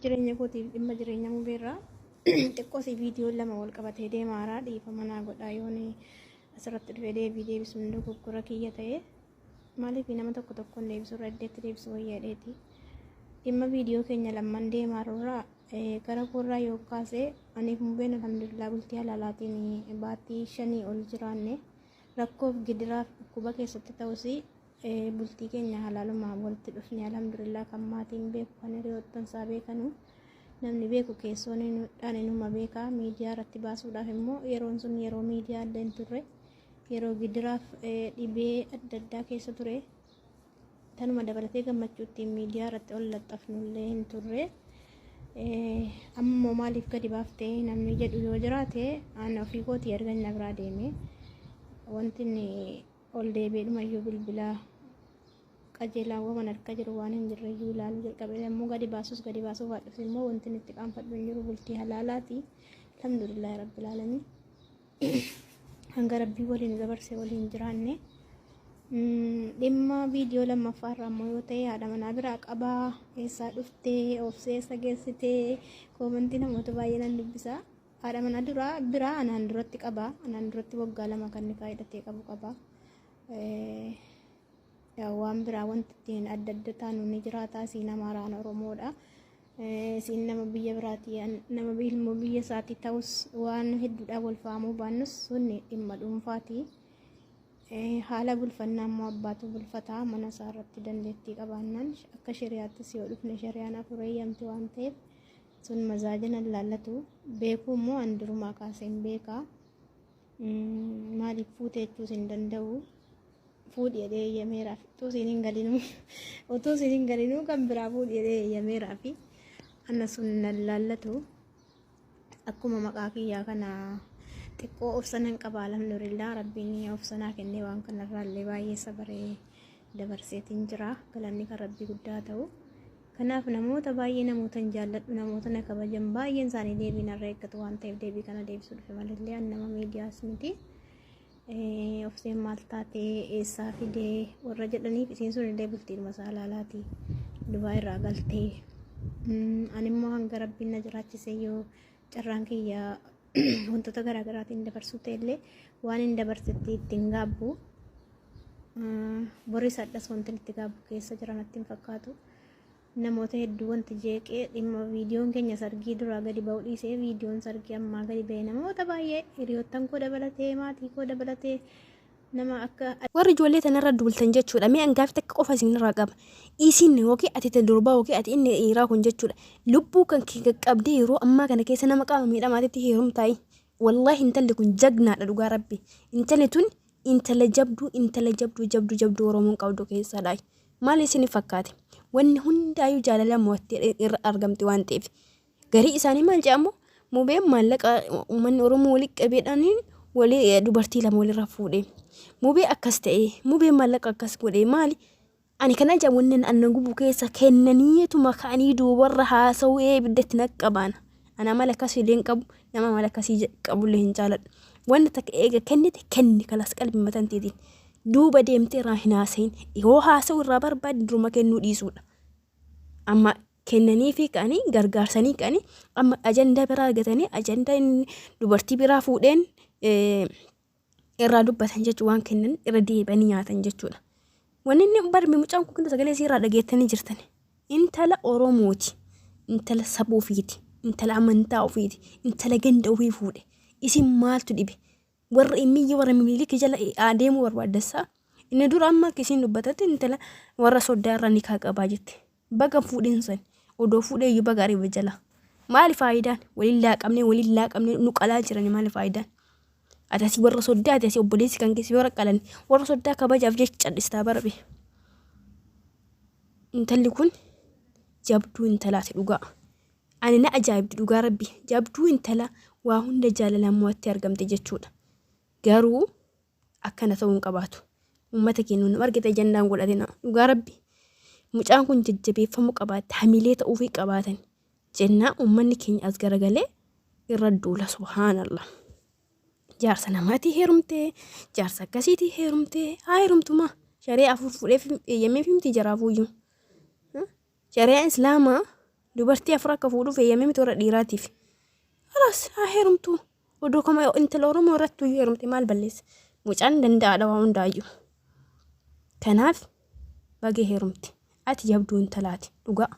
jireenya kootiif dhimma jireenya mubeerraa xiqqoo si viidiyoo lama wal qabatee deemaaraa dhiifama naa godhaa yoon asirratti dhufee deebisu hunduu dogoggora kiyya ta'e maaliif nama tokko tokkoon deebisu irra iddeetti deebisu wayyaadheeti. Dhimma viidiyoo keenya lamman deemaarraa gara koorraa yoo kaasee aniif mubeen alhamdulillah bultii halaalaatiin baatii 5 ol jiraanne rakkoof gidiraaf dhukkuba keessatti ta'us bultii keenya halaalumaan walitti dhufne alhamdulillah kan maatiin beeku kan hiriyoottan isaa beekanu namni beeku keessoon dhaan inuma beekaa miidiyaa irratti baasuudhaaf immoo yeroon sun yeroo miidiyaa adda hin turre yeroo gidiraaf dhibee adda addaa keessa ture tanuma dabalatee gammachuutti miidiyaa irratti ol laxxafnullee hin turre. Ammoo maaliif gadi baaftee namni jedhu yoo jiraate ana ofii kootii arganya biraa deeme wanti ol deebiidhuma iyyuu bilbilaa qajeelaawwan harka jiru waan hin jirre iyyuu ilaaluu jalqabee ammoo gadi baasuuf haadhus immoo wanti itti qaanfadhu hin jiru bultii halaalaati alhamdulillahi rabbil aalamiin hanga rabbii waliin dabarsee waliin jiraanne. Dhimma viidiyoo lammaffaarraa ammoo yoo ta'e haadha manaa biraa qabaa eessaa dhuftee obseessa geessitee koomentii namoota baay'ee nan dubbisa. Haadha manaa biraa anaan duratti qabaa anaan duratti waggaa 2 kan nikaa hidhatee qabu qabaa. Waan biraa wanti ittiin adda adda taanu ni jiraata. Siin Amaaraan Oromoodha. Siin nama biyya biraati nama ilmoo biyya isaati ta'us waan hedduudhaan wal fahamuu baannus sunni dhimma dhuunfaati. Haala bulfannaa immoo abbaatu bulfataa mana isaa irratti dandeettii qabaannaan akka shari'aattis yoo dhufne shari'aan afur eeyyamti waan ta'eef sun mazaajina laallatu beekuu immoo andurumaa kaaseen beekaa maaliif fuute jechuus hin danda'u fuudhi jedhee eeyyameeraaf utuu siin hin galinuu kan biraa fuudhi jedhee eeyyameeraaf anna sun nan laallatu akkuma maqaa kiyyaa kana xiqqoo obsanan qaba alhamdulillah rabbiin obsanaa kennee waan kanarraallee baay'ee sabaree dabarseetiin jira galanni kan rabbii guddaa ta'u. Kanaaf namoota baay'ee namootan jaalladhu namoota na kabajan baay'een isaanii deebii narraa eeggatu waan ta'eef deebii kana deebisuu dhufe malallee an nama miidiyaas miti. Obseen maal taatee eessaa fidee warra jedhaniif isiin sun illee bultiidhuma isaa laalaati Dubaay irraa galtee animmoo hanga rabbiin na jiraachise yoo carraan kiyya wantoota garaagaraatiin dabarsuu ta'ellee waan hin dabarsetti ittiin gaabbu boris addas wanti itti gaabbu keessa jiran natti hin fakkaatu. Namoota hedduu wanti jeeqee dhimma viidiyoon keenya sargii duraa gadi ba'uu dhiisee viidiyoon sargii ammaa gadi ba'e namoota baay'ee hiriyoottan koo dabalatee maatii koo dabalatee nama akka warri ijoollee tanarra duultan jechuudha. Mee angaafi takka qofa isinirraa qaba. Isin yookiin ati durbaa yookiin ati inni dhiiraa kun jechuudha. Lubbuu kan kee qabdee yeroo ammaa kana keessa nama qaama miidhamaatitti heerumtaayi. Wallahi intalli kun jagnaadha dhugaa rabbi. Intalli tun intala jabduu Oromoon qabdu keessadha. Maal isin fakkaate? Wanni hundaayyuu jaalala mo'attee irra argamti waan ta'eef. Garii isaanii maal jedhamu? Mubeen maallaqa uummanni Oromoo walii qabeedhaaniin walii dubartii lama walirra fuudhe. Mubee akkas ta'e mubee maallaqa akkas godhe maali? Ani kana jamunnen annan gubu keessa kennaniituma ka'anii duubarra haasawee biddatti naqqabaan. Ana mala akkasii leen qabu nama mala akkasii qabullee hin jaaladhu. Wanni takka eega kennite kenni kalas qalbii matanteetiin. Duuba deemtee irraa hin haasayin yoo haasa'u irraa barbaade duruma kennuu dhiisuudha. Amma kennanii fi ka'anii gargaarsanii ka'anii amma ajandaa biraa argatanii ajandaa dubartii biraa fuudheen irraa dubbatan jechuun waan kennan irra deebanii nyaatan jechuudha. Wanni inni barmi mucaan kun sagalee irraa dhageettanii jirtan intala Oromooti, intala saba ofiiti, intala amantaa ofiiti, intala ganda ofii fuudhe. Isin maaltu dhibe? Warra immiyyi warra miliikii jala adeemuu barbaadessaa inni dura amma akkasiin dubbatatti intala warra soddaa irraa nikaa qabaa jette. Baga fuudhinsan odoo fuudhee iyyuu baga ariifa jala. Maali faayidaan? Waliin laaqamne nu qalaa jirani maali faayidaan? Atasi warra soddaa atasi obboleessi kan keessi warra qalan warra soddaa kabajaaf jecha callistaa barbe. Intalli kun jabduu intalaati dhugaa. Ani na ajaa'ibdi dhugaa rabbi jabduu intala waa hunda jaalalaan mo'attee argamte jechuudha. Garuu akkana ta'uu hin qabaatu. Uummata keenya nu argite jannaan godhatina dhugaa rabbi. Mucaan kun jajjabeeffamuu qabaate hamilee ta'uu fi qabaatan jennaa uummanni keenya as garagalee irra duula subhaanallah. Jaarsa namaatii heerumtee jaarsa akkasiitii heerumtee haa heerumtuma shari'a afur fuudhee eeyyamee fi miti jaraafuuyyuu. Shari'a islaamaa dubartii afur akka fuudhuuf eeyyamee miti warra dhiiraatiif. Alas haa heerumtu. Odoo kama intala Oromoo irratti heerumte maal balleessa? Mucaan danda'aadha waa hundaayyuu. Kanaaf bagee heerumti. Ati jabduu intalaati dhugaa.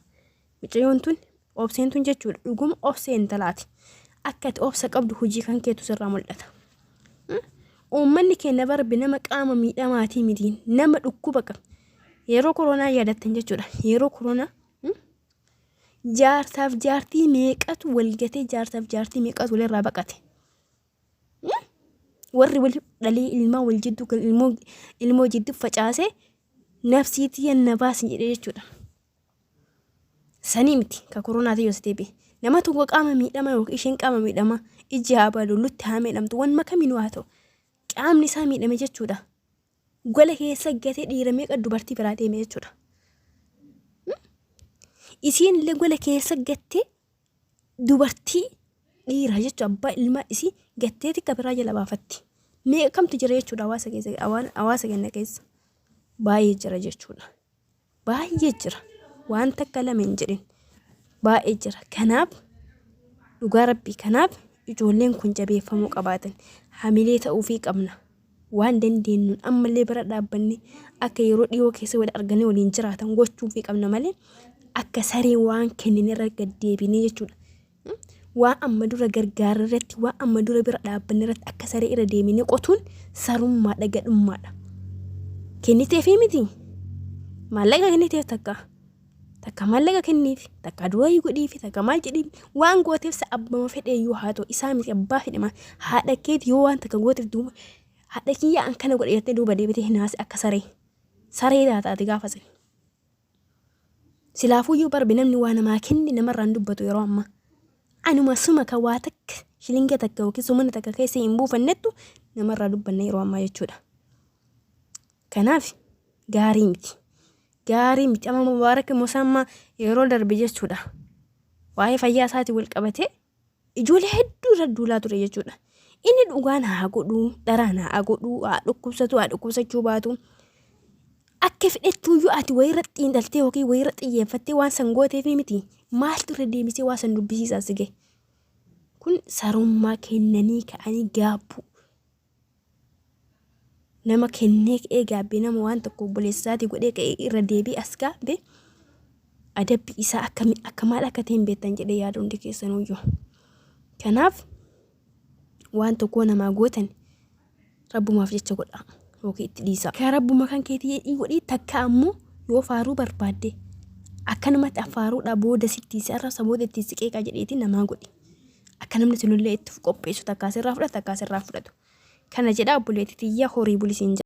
Mucayyoon tun obseen tun jechuudha dhuguma obsee intalaati. Akka ati obsa qabdu hojii kan keetu sirraa mul'ata. Uummanni keenya barbi nama qaama miidhamaatii mitiin nama dhukkuba qaba. Yeroo koronaa yaadattan jechuudha. Yeroo koronaa jaarsaaf jaartii meeqatu walgatee jaarsaaf jaartii meeqatu walirraa baqate. Warri wal dhalee ilmaa wal jidduu ilmoo jidduu facaasee nafsiitii yanna baasin jedhee jechuudha. Sanii miti ka koronaatii yoo ta'e nama tokko qaama miidhama yookiin isheen qaama miidhama ijji haa baadu lutti haa miidhamtu waan makamiin waa ta'u qaamni isaa miidhame jechuudha. Gola keessa gatee dhiira meeqa dubartii biraa deeme jechuudha. Isiin illee gola keessa gattee dubartii dhiira jechuudha abbaa ilmaa isii gattee tika biraa jala baafatti. Meeqa kamtu jira jechuudha hawaasa keenya keessa. Baay'ee jira jechuudha. Baay'ee jira. Waan takka lama hin jedhin. Baay'ee jira. Kanaaf dhugaa rabbii kanaaf ijoolleen kun jabeeffamuu qabaatan hamilee ta'uufii qabna. Waan dandeenyuun ammallee bira dhaabbanne akka yeroo dhiyoo keessa wal arganii waliin jiraatan gochuufii qabna malee akka saree waan kennine irra gaddeebinee jechuudha. Waan amma dura gargaara irratti waan amma dura bira dhaabbanne irratti akka saree irra deemine qotuun sarummaadha gadhummaadha. Kenniteef miti maallaqa kenniteef takka maallaqa kenniif takka du'aa godhiif takka maal jedhiif waan gooteef abbama fedheeyyuu haa ta'u isaa miti abbaa fedhama haadha keeti yoo waan takka gooteef duuba haadha kiyya an kana godhattee duuba deebitee hinaase akka saree taataati gaafa sana. Silaafuyyuu barbi namni waa namaa kenni namarraan dubbatu yeroo ammaa. Anuma suma ka waa takka shilinga takka yookiin sumana takka keessa hin buufannettu namarraa dubbanna yeroo ammaa jechuudha. Kanaaf gaarii miti. Gaarii miti amma Mubaarak Musammaa yeroo darbe jechuudha. Waa'ee fayyaa isaatii wal qabatee ijoollee hedduu irra duulaa ture jechuudha. Inni dhugaan haa godhuu, dharaan haa godhuu, haa dhukkubsachuu baatu. Akka fedhettuuyyuu ati wayirra xiinxaltee yookiin wayirra xiyyeeffattee waan san gooteef miti. Maaltu irra deebisee waa san dubbisiisaa sige? Kun sarummaa kennanii ka'anii gaabbu. Nama kennee ka'ee gaabbee nama waan tokko obboleessaatii godhee ka'ee irra deebii as gaabbe adabbi isaa akka maal akka ta'e hin beektan jedhee yaada hundi keessanuyyuu. Kanaaf waan tokko namaa gootan rabbumaaf jecha godha yookiin itti dhiisa. Kan rabbuma kan keetii godhii takka ammoo yoo faaruu barbaadde akkanumatti afaaruudha booda sitti sarara saboota itti siqeeqa jedheeti namaa godhi. Akka namni sunillee itti qopheessu takkaasirraa fudhatu. Kana jedha obboleettii tiyya horii bulisiin